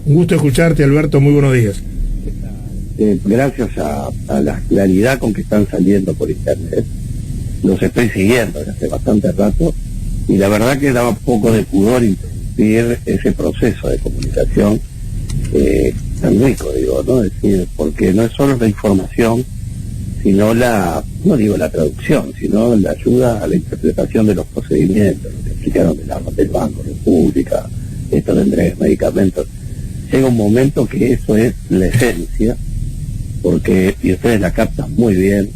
Un gusto escucharte, Alberto, muy buenos días. Gracias a la claridad con que están saliendo por internet, los estoy siguiendo desde hace bastante rato, y la verdad que da un poco de pudor interrumpir ese proceso de comunicación tan rico, digo, ¿no? Es decir, porque no es solo la información, sino no digo la traducción, sino la ayuda a la interpretación de los procedimientos, lo que explicaron del Banco República, esto de entregas de medicamentos. Llega un momento que eso es la esencia, porque, y ustedes la captan muy bien,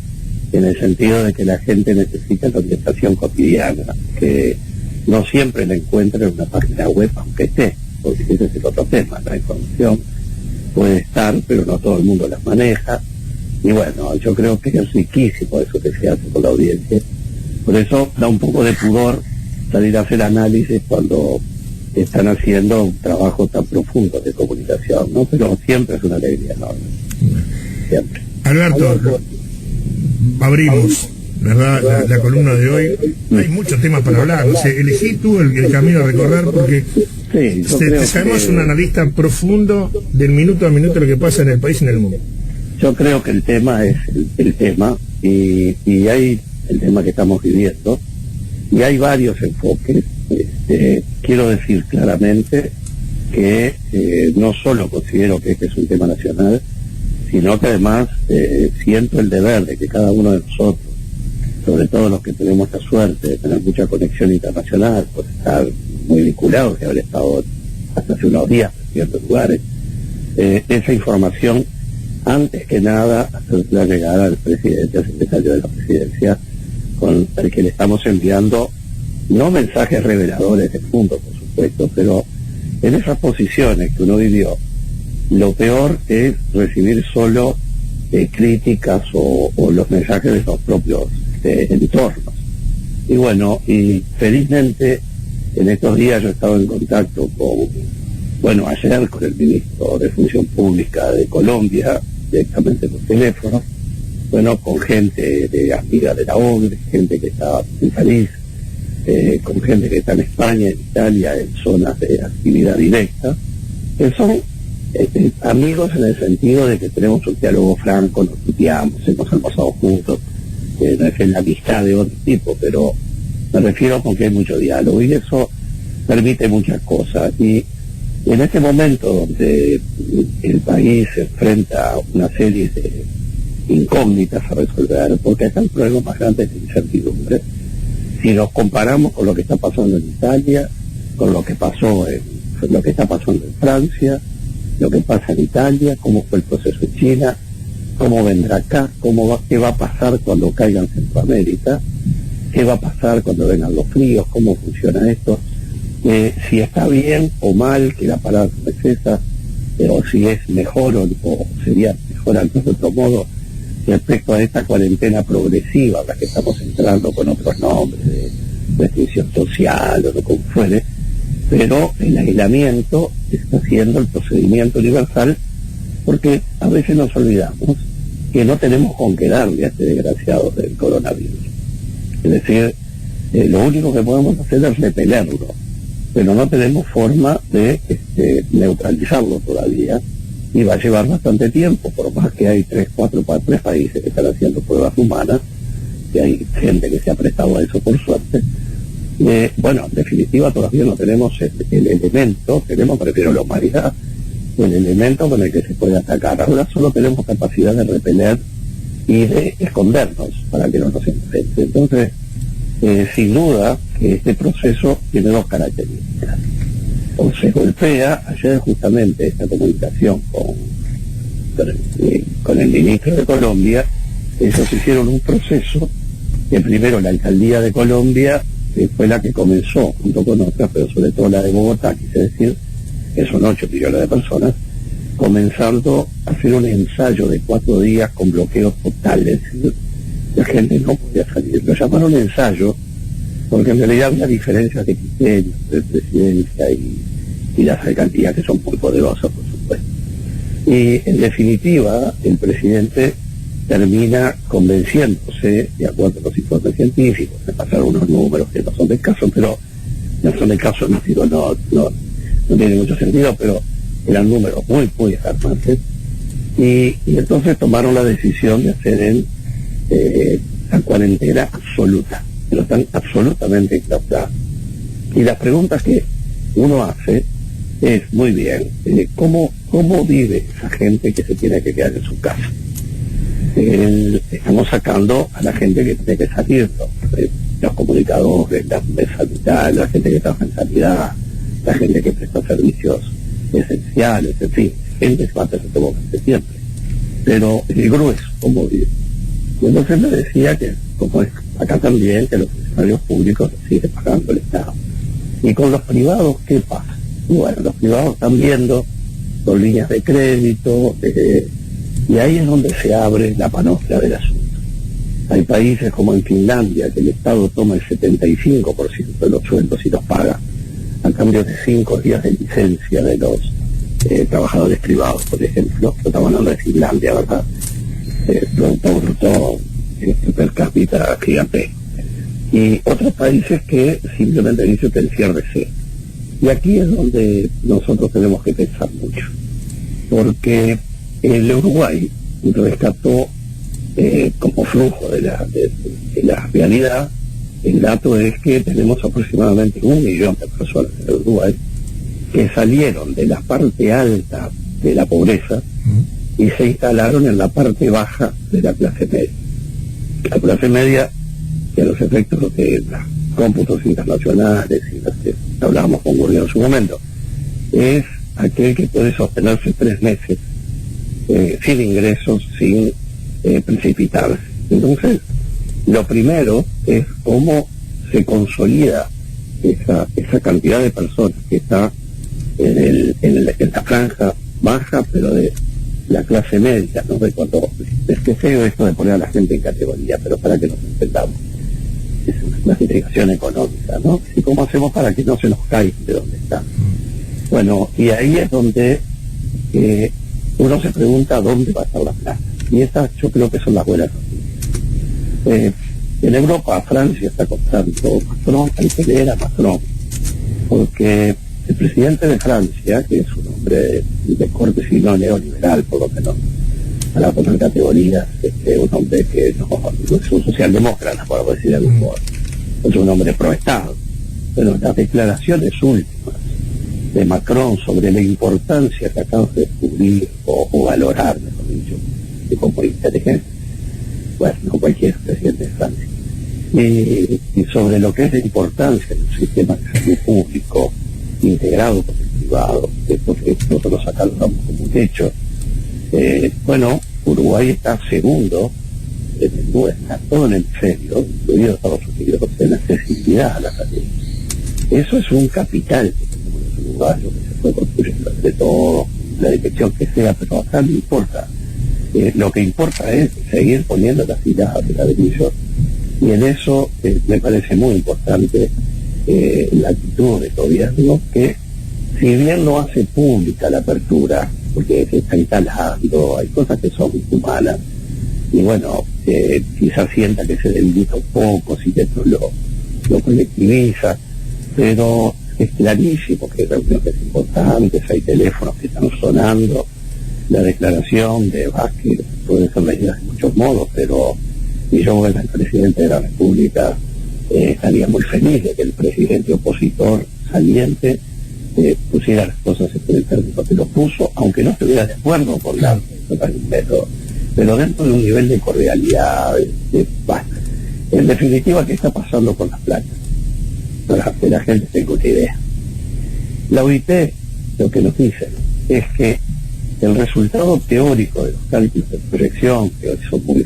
en el sentido de que la gente necesita la orientación cotidiana, que no siempre la encuentra en una página web, aunque esté, porque ese es el otro tema, la información puede estar, pero no todo el mundo las maneja, y bueno, yo creo que es riquísimo eso que se hace con la audiencia. Por eso da un poco de pudor salir a hacer análisis cuando están haciendo un trabajo tan profundo de comunicación, ¿no? Pero siempre es una alegría enorme. Siempre. Alberto, abrimos, ¿verdad? La columna de hoy. Hay muchos temas para hablar. O sea, elegí tú el camino a recorrer porque sí, sabemos un analista profundo del minuto a minuto de lo que pasa en el país y en el mundo. Yo creo que el tema es el tema, y hay el tema que estamos viviendo, y hay varios enfoques. Quiero decir claramente que no solo considero que este es un tema nacional, sino que además siento el deber de que cada uno de nosotros, sobre todo los que tenemos la suerte de tener mucha conexión internacional, por estar muy vinculados, de haber estado hasta hace unos días en ciertos lugares, esa información, antes que nada, hacerla llegar al presidente, al secretario de la presidencia, con el que le estamos enviando, no mensajes reveladores del mundo, por supuesto, pero en esas posiciones que uno vivió, lo peor es recibir solo críticas o los mensajes de los propios entornos. Y bueno, y felizmente en estos días yo he estado en contacto ayer con el ministro de Función Pública de Colombia, directamente por teléfono, con gente amiga de la ONU, gente que está en París, con gente que está en España, en Italia, en zonas de actividad directa, que son amigos en el sentido de que tenemos un diálogo franco, nos tuteamos, hemos almorzado juntos, no es la amistad de otro tipo, pero me refiero con que hay mucho diálogo y eso permite muchas cosas. Y en este momento donde el país se enfrenta a una serie de incógnitas a resolver, porque está el problema más grande de incertidumbre, si nos comparamos con lo que está pasando en Italia, con lo que está pasando en Francia, lo que pasa en Italia, cómo fue el proceso en China, cómo vendrá acá, qué va a pasar cuando caiga en Centroamérica, qué va a pasar cuando vengan los fríos, cómo funciona esto, si está bien o mal que la palabra no es esa, o si es mejor o sería mejor de otro modo respecto a esta cuarentena progresiva a la que estamos entrando con otros nombres de restricción social o lo que fuere, pero el aislamiento está siendo el procedimiento universal, porque a veces nos olvidamos que no tenemos con qué darle a este desgraciado del coronavirus. Es decir, lo único que podemos hacer es repelerlo, pero no tenemos forma de neutralizarlo todavía, y va a llevar bastante tiempo, por más que hay 3 países que están haciendo pruebas humanas, que hay gente que se ha prestado a eso por suerte. En definitiva todavía no tenemos el elemento, me refiero a la humanidad, el elemento con el que se puede atacar. Ahora solo tenemos capacidad de repeler y de escondernos para que no nos enfrente. Entonces, sin duda que este proceso tiene 2 características. O se golpea, ayer justamente esta comunicación con el ministro de Colombia, ellos hicieron un proceso que primero la alcaldía de Colombia, que fue la que comenzó junto con otras, pero sobre todo la de Bogotá, quise decir, que son 8 millones de personas, comenzando a hacer un ensayo de 4 días con bloqueos totales. La gente no podía salir. Lo llamaron ensayo porque en realidad había diferencias de criterios de presidencia y las alcaldías, que son muy poderosas, por supuesto. Y en definitiva, el presidente termina convenciéndose, de acuerdo a los informes científicos, de pasar unos números que no son del caso, pero no son del caso, no tiene mucho sentido, pero eran números muy, muy alarmantes, y entonces tomaron la decisión de hacer la cuarentena absoluta, pero están absolutamente enclaustrados. Y las preguntas que uno hace es, muy bien, ¿cómo vive esa gente que se tiene que quedar en su casa? Estamos sacando a la gente que tiene que salir, los comunicadores, la sanidad, la gente que trabaja en sanidad, la gente que presta servicios esenciales, en fin, gente que va a tener que moverse siempre. Pero el grueso, ¿cómo vive? Y entonces me decía que, como es acá también, que los funcionarios públicos siguen pagando el Estado. Y con los privados, ¿qué pasa? Y bueno, los privados están viendo con líneas de crédito, y ahí es donde se abre la panoplia del asunto. Hay países como en Finlandia, que el Estado toma el 75% de los sueldos y los paga, a cambio de 5 días de licencia de los trabajadores privados, por ejemplo. Estamos hablando de Finlandia, ¿verdad? Producto bruto per cápita gigante. Y otros países que simplemente dicen que el cierre sea. Y aquí es donde nosotros tenemos que pensar mucho, porque el Uruguay rescató como flujo de la realidad. El dato es que tenemos aproximadamente 1 millón de personas en Uruguay que salieron de la parte alta de la pobreza y se instalaron en la parte baja de la clase media. La clase media, que a los efectos de los cómputos internacionales y los que hablábamos con Gurria en su momento, es aquel que puede sostenerse 3 meses sin ingresos, sin precipitarse. Entonces, lo primero es cómo se consolida esa cantidad de personas que está en la franja baja, pero de la clase media, ¿no? De cuando, es que feo esto de poner a la gente en categoría, pero para que nos entendamos, es una clasificación económica, ¿no? ¿Y cómo hacemos para que no se nos caiga de donde está? Bueno, y ahí es donde uno se pregunta dónde va a estar la plata. Y esas yo creo que son las buenas noticias. En Europa, Francia está comprando Macron, hay que leer a Macron, porque el presidente de Francia, que es un hombre de corte si no neoliberal, por lo menos, para poner categorías, un hombre que no es un socialdemócrata, por decir de algún modo, es un hombre pro-Estado. Pero las declaraciones últimas de Macron sobre la importancia que acabamos de descubrir o valorar, mejor dicho, de como inteligente, bueno, no cualquier presidente de Francia, y sobre lo que es la importancia del sistema de salud público integrado con el privado, porque nosotros acá lo damos como un hecho. Bueno, Uruguay está segundo está todo en el hemisferio, incluido Estados Unidos, en accesibilidad a la salud. Eso es un capital que tenemos en Uruguay, que se puede construir entre todo, la dirección que sea, pero acá no importa. Lo que importa es seguir poniendo las filas de ladrillo, y en eso me parece muy importante la actitud del gobierno, que si bien no hace pública la apertura, porque se está instalando, hay cosas que son muy malas, y bueno, quizás sienta que se debilita un poco, si esto lo colectiviza, pero es clarísimo que hay reuniones importantes, hay teléfonos que están sonando. La declaración de Vázquez puede ser leída de muchos modos, pero yo, el presidente de la República, estaría muy feliz de que el presidente opositor saliente pusiera las cosas en el término que lo puso, aunque no estuviera de acuerdo con el método, pero dentro de un nivel de cordialidad. En definitiva, ¿qué está pasando con las placas? Para que la gente tenga una idea. La OIT lo que nos dice es que el resultado teórico de los cálculos de proyección, que hoy son muy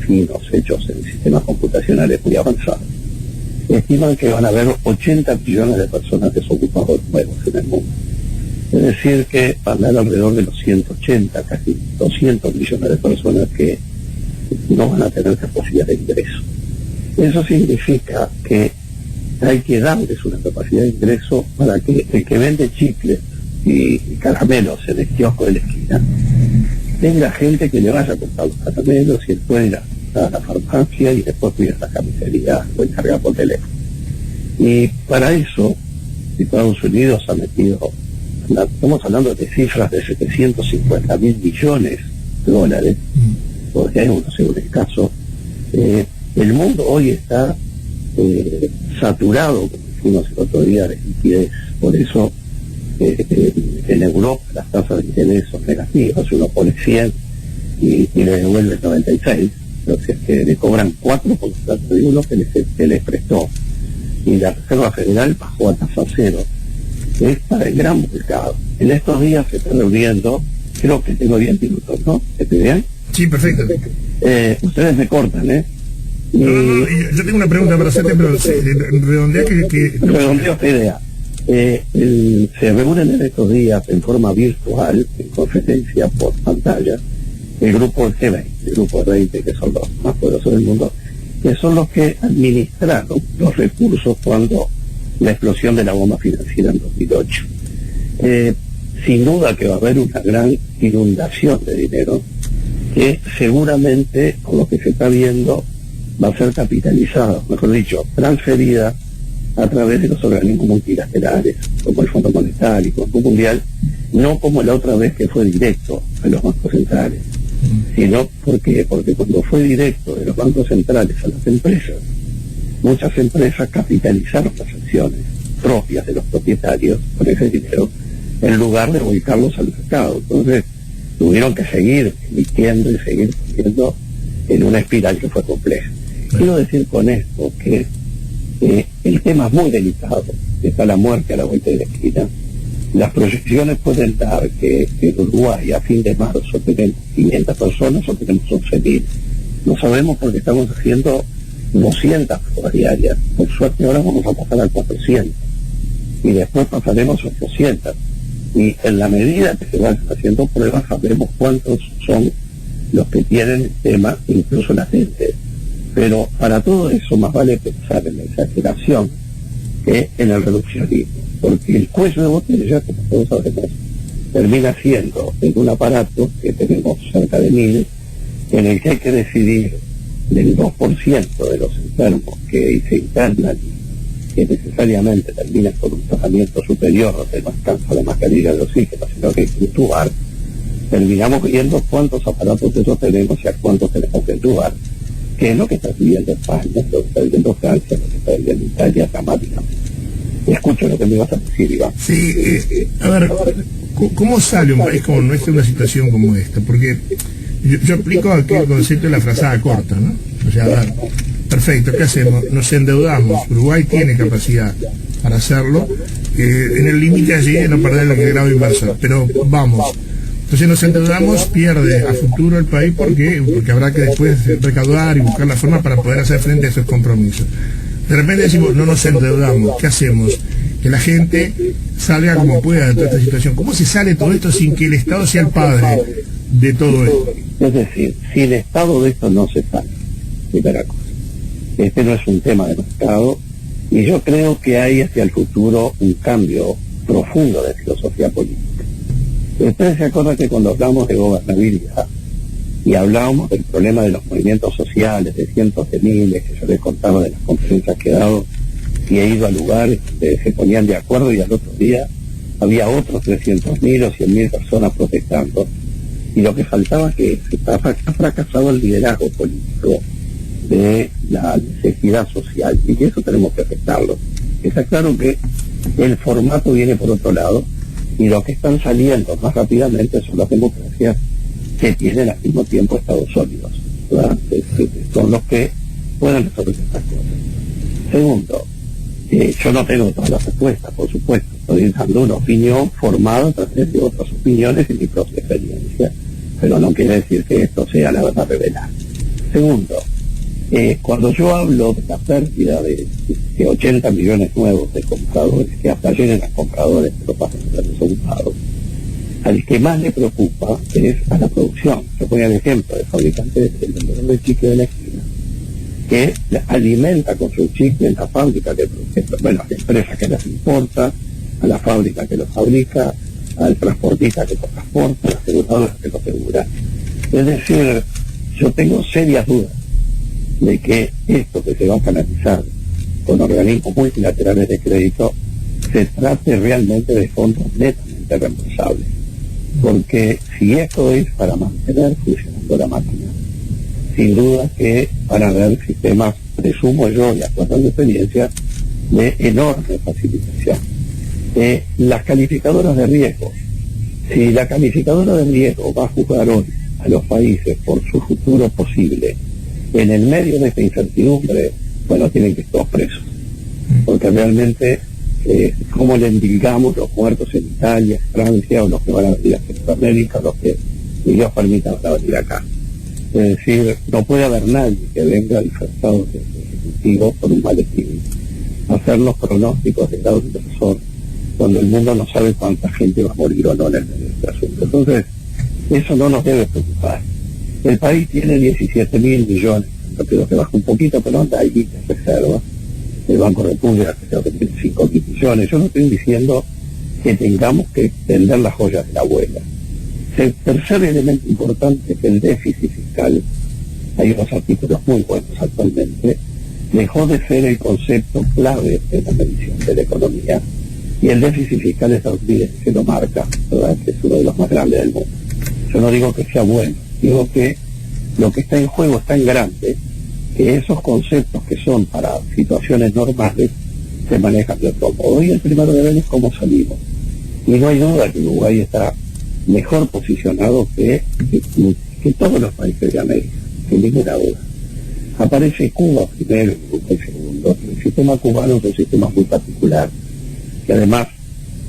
finos, hechos en sistemas computacionales muy avanzados, estiman que van a haber 80 millones de personas desocupados nuevos en el mundo. Es decir, que van a haber alrededor de los 180, casi 200 millones de personas que no van a tener capacidad de ingreso. Eso significa que hay que darles una capacidad de ingreso para que el que vende chicles y caramelos en el kiosco de la esquina tenga gente que le vaya a comprar los caramelos, y él puede ir a la farmacia y después puede ir a la camisería o encargar por teléfono. Y para eso Estados Unidos ha metido estamos hablando de cifras de 750.000 millones de dólares, porque hay uno según el caso. El mundo hoy está saturado, como dijimos el otro día, de liquidez. Por eso en Europa las tasas de interés son negativas. Uno pone 100 y le devuelve 96, o sea que le cobran 4 por la plata de uno que les prestó. Y la Reserva Federal bajó a tasa cero. Está el gran mercado. En estos días se está reuniendo, creo que tengo 10 minutos, ¿no? ¿Te bien? Sí, perfecto. Ustedes me cortan, ¿eh? No, yo tengo una pregunta para hacerte, pero redondea que... Redondeo esta idea. Se reúnen en estos días en forma virtual, en conferencia por pantalla, el grupo G20, el grupo 20, que son los más poderosos del mundo, que son los que administraron los recursos cuando la explosión de la bomba financiera en 2008. Sin duda que va a haber una gran inundación de dinero que seguramente, con lo que se está viendo, va a ser capitalizada, mejor dicho, transferida a través de los organismos multilaterales, como el Fondo Monetario, el Banco Mundial, no como la otra vez que fue directo a los bancos centrales, sino porque cuando fue directo de los bancos centrales a las empresas, muchas empresas capitalizaron las acciones propias de los propietarios con ese dinero, en lugar de volcarlos al mercado. Entonces tuvieron que seguir emitiendo y seguir poniendo en una espiral que fue compleja. Quiero decir con esto que el tema es muy delicado, está la muerte a la vuelta de la esquina. Las proyecciones pueden dar que en Uruguay a fin de marzo tenemos 500 personas o tenemos 11.000. No sabemos porque estamos haciendo 200 pruebas diarias. Por suerte ahora vamos a pasar al 400 y después pasaremos a 800. Y en la medida que se van haciendo pruebas sabremos cuántos son los que tienen el tema incluso latente. Pero para todo eso más vale pensar en la exageración que en el reduccionismo, porque el cuello de botella, como todos sabemos, termina siendo en un aparato que tenemos cerca de 1.000, en el que hay que decidir del 2% de los enfermos que se internan y que necesariamente terminan con un tratamiento superior, donde no alcanza la mascarilla de oxígeno, sino que hay que intubar. Terminamos viendo cuántos aparatos de esos tenemos y a cuántos tenemos que intubar, que es lo que está viviendo España, lo que está viviendo Francia, lo que está viviendo Italia dramáticamente. Escucho lo que me vas a decir, Iván. Sí, a ver, ¿cómo sale un país como nuestro de una situación como esta? Porque yo aplico aquí el concepto de la frazada corta, ¿no? O sea, a ver, perfecto, ¿qué hacemos? Nos endeudamos, Uruguay tiene capacidad para hacerlo, en el límite allí de no perder el grado inversor, pero vamos. Entonces nos endeudamos, pierde a futuro el país porque habrá que después recaudar y buscar la forma para poder hacer frente a esos compromisos. De repente decimos, no nos endeudamos, ¿qué hacemos? Que la gente salga como pueda de toda esta situación. ¿Cómo se sale todo esto sin que el Estado sea el padre de todo esto? Es decir, si el Estado de esto no se sale, primera cosa. Este no es un tema de mercado y yo creo que hay hacia el futuro un cambio profundo de filosofía política. Ustedes se acuerdan que cuando hablamos de gobernabilidad y hablábamos del problema de los movimientos sociales, de cientos de miles, que yo les contaba de las conferencias que he dado y he ido a lugares donde se ponían de acuerdo y al otro día había otros 300.000 o 100.000 personas protestando, y lo que faltaba es que ha fracasado el liderazgo político de la necesidad social, y que eso tenemos que aceptarlo. Está claro que el formato viene por otro lado, y lo que están saliendo más rápidamente son las democracias que tienen al mismo tiempo estados sólidos, ¿verdad? Son los que pueden resolver estas cosas. Segundo, yo no tengo todas las respuestas, por supuesto, estoy dando una opinión formada a través de otras opiniones y mi propia experiencia, pero no quiere decir que esto sea la verdad revelada. Segundo, cuando yo hablo de la pérdida de 80 millones nuevos de compradores, que hasta ayer eran compradores, pero pasan a ser desocupados, al que más le preocupa es a la producción. Yo ponía el ejemplo del fabricante del vendedor de chicle de la esquina, que alimenta con su chicle en la fábrica que bueno, a la empresa que las importa, a la fábrica que los fabrica, al transportista que los transporta, a la aseguradora que los asegura. Es decir, yo tengo serias dudas de que esto que se va a canalizar con organismos multilaterales de crédito se trate realmente de fondos netamente totalmente reemplazable. Porque si esto es para mantener funcionando la máquina, sin duda que van a haber sistemas, presumo yo, y actuando de experiencia, de enorme facilitación. Las calificadoras de riesgo. Si la calificadora de riesgo va a juzgar hoy a los países por su futuro posible, en el medio de esta incertidumbre, bueno, tienen que estar presos. Porque realmente, ¿cómo le endilgamos los muertos en Italia, Francia, o los que van a venir a Centroamérica, o los que Dios permita van a venir acá? Es decir, no puede haber nadie que venga disfrazado de ejecutivo por un maletín a hacer los pronósticos de grado inversor, cuando el mundo no sabe cuánta gente va a morir o no en el medio de este asunto. Entonces, eso no nos debe preocupar. El país tiene 17.000 millones, creo que baja un poquito, pero anda ahí en reserva. El Banco República creo que tiene 5.000 millones. Yo no estoy diciendo que tengamos que vender las joyas de la abuela. El tercer elemento importante es que el déficit fiscal, hay unos artículos muy buenos actualmente, dejó de ser el concepto clave de la medición de la economía, y el déficit fiscal estadounidense lo marca, ¿verdad? Es uno de los más grandes del mundo. Yo no digo que sea bueno, digo que lo que está en juego es tan grande que esos conceptos que son para situaciones normales se manejan de otro modo. Y el primero de ver es cómo salimos. Y no hay duda que Uruguay está mejor posicionado que todos los países de América, sin ninguna duda. Aparece Cuba primero y Uruguay segundo. El sistema cubano es un sistema muy particular, que además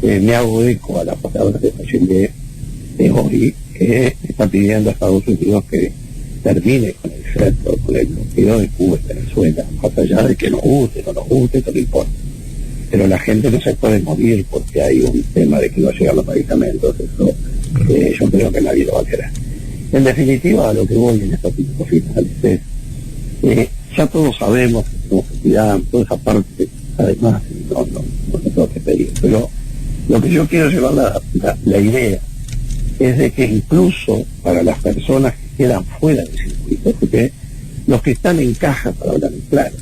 me hago eco a las palabras de Fayette de hoy, que está pidiendo a Estados Unidos que termine con el centro, con el bloqueo de Cuba y Venezuela, más allá de que nos guste, no nos guste, eso no importa. Pero la gente no se puede morir porque hay un tema de que no llegan los medicamentos, eso yo creo que nadie lo va a querer. En definitiva, a lo que voy en estos tipos finales es, ya todos sabemos que tenemos que cuidar toda esa parte, además, no tengo que pedir, pero lo que yo quiero llevar la idea es de que incluso para las personas que quedan fuera del circuito, porque los que están en caja, para hablar en claro,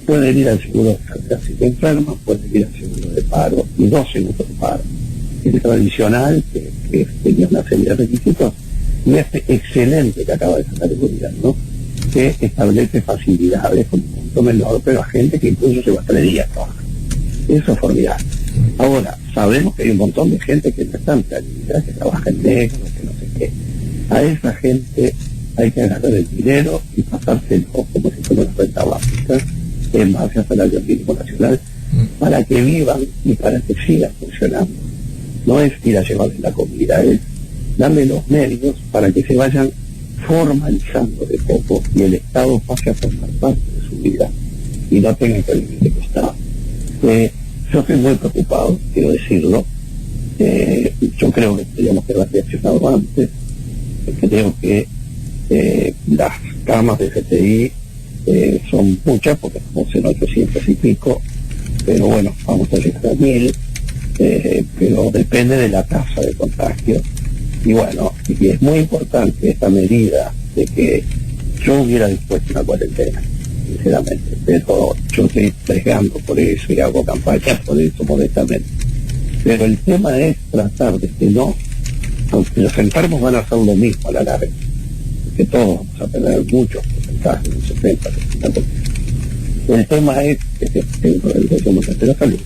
pueden ir al seguro de enfermedad si te enferman, pueden ir al seguro de paro y 2 seguros de paro. El tradicional, que tenía una serie de requisitos, y este excelente que acaba de sacar el gobierno, que establece facilidades con un punto menor, pero a gente que incluso se va 3 días a trabajar. Eso es formidable. Ahora, sabemos que hay un montón de gente que no está en planilla, que trabaja en negro, que no sé qué. A esa gente hay que agarrar el dinero y pasárselo como si fuera una renta básica en base al salario mínimo nacional, para que vivan y para que sigan funcionando. No es ir a llevarles la comida, es darle los medios para que se vayan formalizando de poco y el Estado pase a formar parte de su vida y no tenga que vivir de costado. Yo estoy muy preocupado, quiero decirlo. Yo creo que tendríamos que haber reaccionado antes. Creo que las camas de GTI son muchas, porque estamos en 800 y pico, pero bueno, vamos a llegar a 1000, pero depende de la tasa de contagio. Y bueno, y es muy importante esta medida de que yo hubiera dispuesto una cuarentena, sinceramente, pero yo estoy plegando por eso y hago campañas por eso modestamente. Pero el tema es tratar de que no, aunque los enfermos van a hacer lo mismo a la larga, que todos vamos a tener muchos porcentajes, un 70, 70%. El tema es que dentro del Gobierno de la Salud,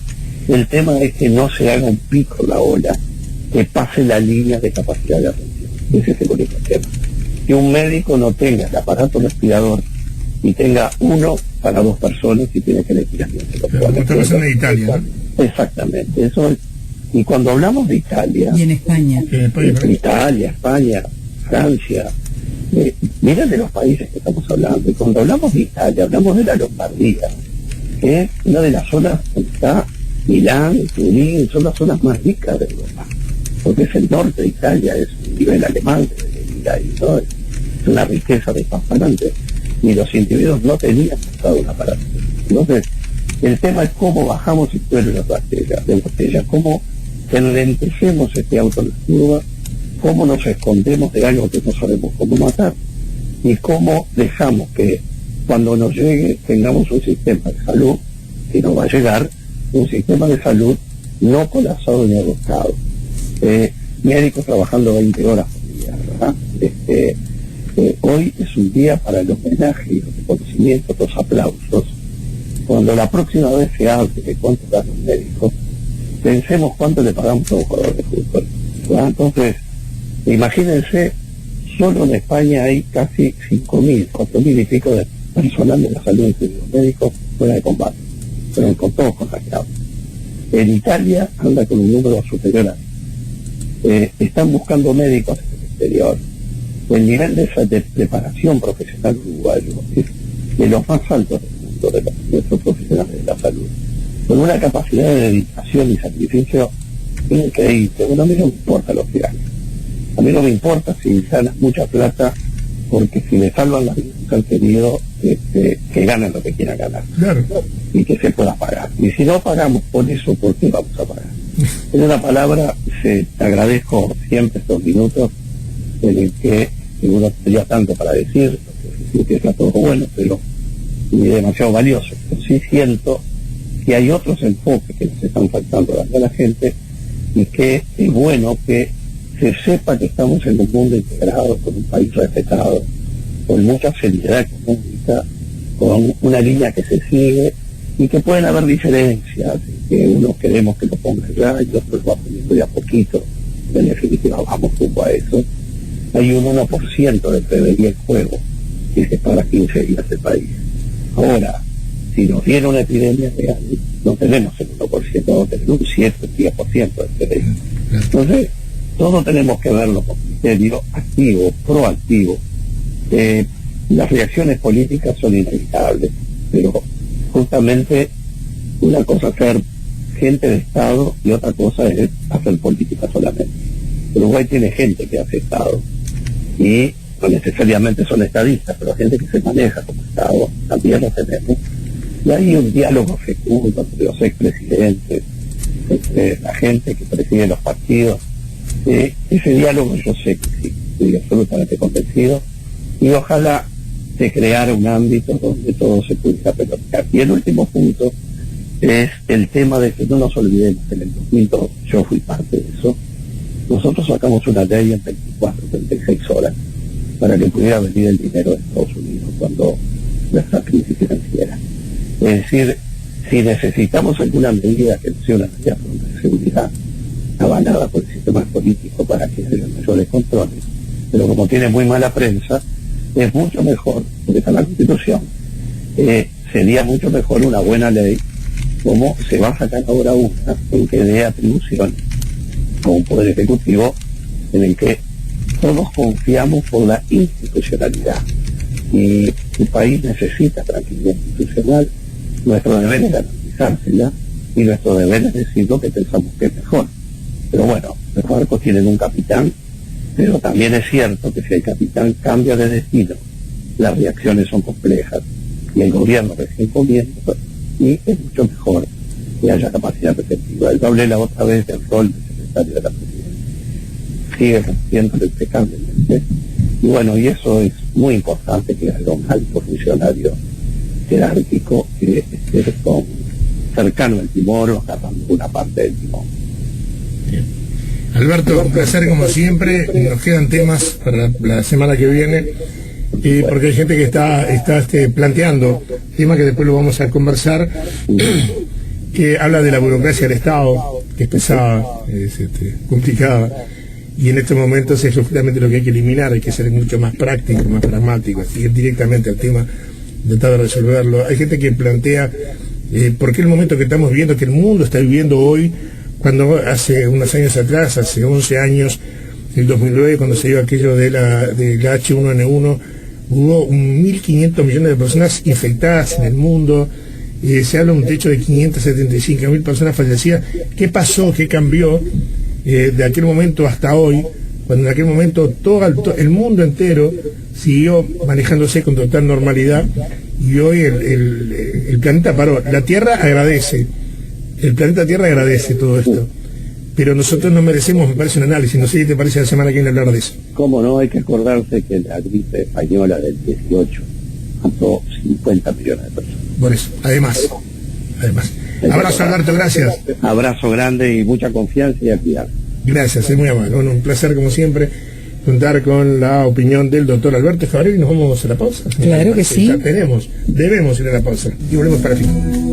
el tema es que no se haga un pico la ola, que pase la línea de capacidad de atención. Ese es el único tema. Que un médico no tenga el aparato respirador y tenga uno para 2 personas y tiene que elegir a quién se lo pone. Está pasando en Italia, ¿no? Exactamente, eso es. Y cuando hablamos de Italia, y en España, Italia, España, Francia, miren de los países que estamos hablando, y cuando hablamos de Italia, hablamos de la Lombardía, que es una de las zonas donde está Milán, Turín, son las zonas más ricas de Europa, porque es el norte de Italia, es un nivel alemán de ahí, ¿no? Es una riqueza despaparante, y los individuos no tenían montado un aparato. Entonces, el tema es cómo bajamos el suelo de botella, cómo enlentecemos este auto en la curva, cómo nos escondemos de algo que no sabemos cómo matar, y cómo dejamos que cuando nos llegue tengamos un sistema de salud, que nos va a llegar, un sistema de salud no colapsado ni agotado, Médicos trabajando 20 horas por día, ¿verdad? Hoy es un día para el homenaje y el reconocimiento, los aplausos. Cuando la próxima vez se hable de cuánto dan los médicos, pensemos cuánto le pagamos a los jugadores de fútbol, ¿verdad? Entonces, imagínense, solo en España hay casi 5.000, 4.000 y pico de personal de la salud, incluidos médicos, fuera de combate, pero con todos contagiados. En Italia anda con un número superior a están buscando médicos en el exterior. El nivel de preparación profesional uruguayo es de los más altos del mundo de nuestros profesionales de la salud, con una capacidad de dedicación y sacrificio increíble. Bueno, a mí no me importa lo que ganan, a mí no me importa si ganan mucha plata, porque si le salvan la vida al querido, que ganen lo que quieran ganar, claro, y que se pueda pagar. Y si no pagamos por eso, ¿por qué vamos a pagar? En una palabra, te agradezco siempre estos minutos en el que uno tenía tanto para decir que está todo bueno, pero y demasiado valioso. Pero sí siento que hay otros enfoques que nos están faltando a la gente, y que es bueno que se sepa que estamos en un mundo integrado, con un país respetado, con mucha seriedad económica, con una línea que se sigue, y que pueden haber diferencias, que unos queremos que lo ponga ya y otros lo poniendo de a poquito. En definitiva, vamos rumbo a eso. Hay un 1% de PBI en juego, que se para 15 días el país. Ahora, si nos viene una epidemia real, no tenemos el 1%, vamos a tener un 7, 10% de PBI. Entonces, todo tenemos que verlo con criterio activo, proactivo. Las reacciones políticas son inevitables, pero justamente una cosa es ser gente de Estado y otra cosa es hacer política solamente. Uruguay tiene gente que hace Estado y no necesariamente son estadistas, pero gente que se maneja como Estado también lo tenemos. Y hay un diálogo fecundo entre los expresidentes, entre la gente que preside los partidos. Ese diálogo yo sé que sí, estoy absolutamente convencido, y ojalá se creara un ámbito donde todo se pudiera pelotear. Y el último punto es el tema de que no nos olvidemos que en el 2002, yo fui parte de eso, nosotros sacamos una ley en 24, 36 horas para que pudiera venir el dinero de Estados Unidos cuando nuestra crisis financiera. Es decir, si necesitamos alguna medida que sea una medida de seguridad avalada por el sistema político para que haya mayores controles, pero como tiene muy mala prensa, es mucho mejor, porque está en la Constitución, sería mucho mejor una buena ley, como se va a sacar ahora una, en que dé atribución a un poder ejecutivo en el que todos confiamos por la institucionalidad. Y el país necesita tranquilidad institucional, nuestro deber es garantizársela, y nuestro deber es decir lo que pensamos que es mejor. Pero bueno, los barcos tienen un capitán, pero también es cierto que si el capitán cambia de destino, las reacciones son complejas, y el gobierno recién comienza, y es mucho mejor que haya capacidad receptiva. Yo hablé la otra vez del rol del secretario de la presidencia, sigue cumpliendo impecablemente, y bueno, y eso es muy importante, que haya un alto funcionario jerárquico que esté cercano al timón o agarrando una parte del timón. Bien. Alberto, un placer como siempre. Nos quedan temas para la semana que viene, porque hay gente que está planteando temas que después lo vamos a conversar, que habla de la burocracia del Estado, que es pesada, es complicada, y en estos momentos es justamente lo que hay que eliminar. Hay que ser mucho más práctico, más pragmático, así ir directamente al tema, tratar de resolverlo. Hay gente que plantea por qué el momento que estamos viviendo, que el mundo está viviendo hoy, cuando hace unos años atrás, hace 11 años, en el 2009, cuando se dio aquello de la H1N1, hubo 1.500 millones de personas infectadas en el mundo, se habla de un techo de 575.000 personas fallecidas. ¿Qué pasó? ¿Qué cambió de aquel momento hasta hoy, cuando en aquel momento todo el mundo entero siguió manejándose con total normalidad, y hoy el planeta paró? La Tierra agradece. El planeta Tierra agradece todo esto, pero nosotros no merecemos, me parece, un análisis. No sé si te parece la semana que viene hablar de eso. ¿Cómo no? Hay que acordarse que la gripe española del 18 mató 50 millones de personas. Por eso, además. Abrazo, Alberto, gracias. Abrazo grande y mucha confianza y a cuidar. Gracias, es muy amable. Bueno, un placer como siempre contar con la opinión del doctor Alberto Escavarelli. Nos vamos a la pausa. Claro que sí. Ya debemos ir a la pausa y volvemos para el final.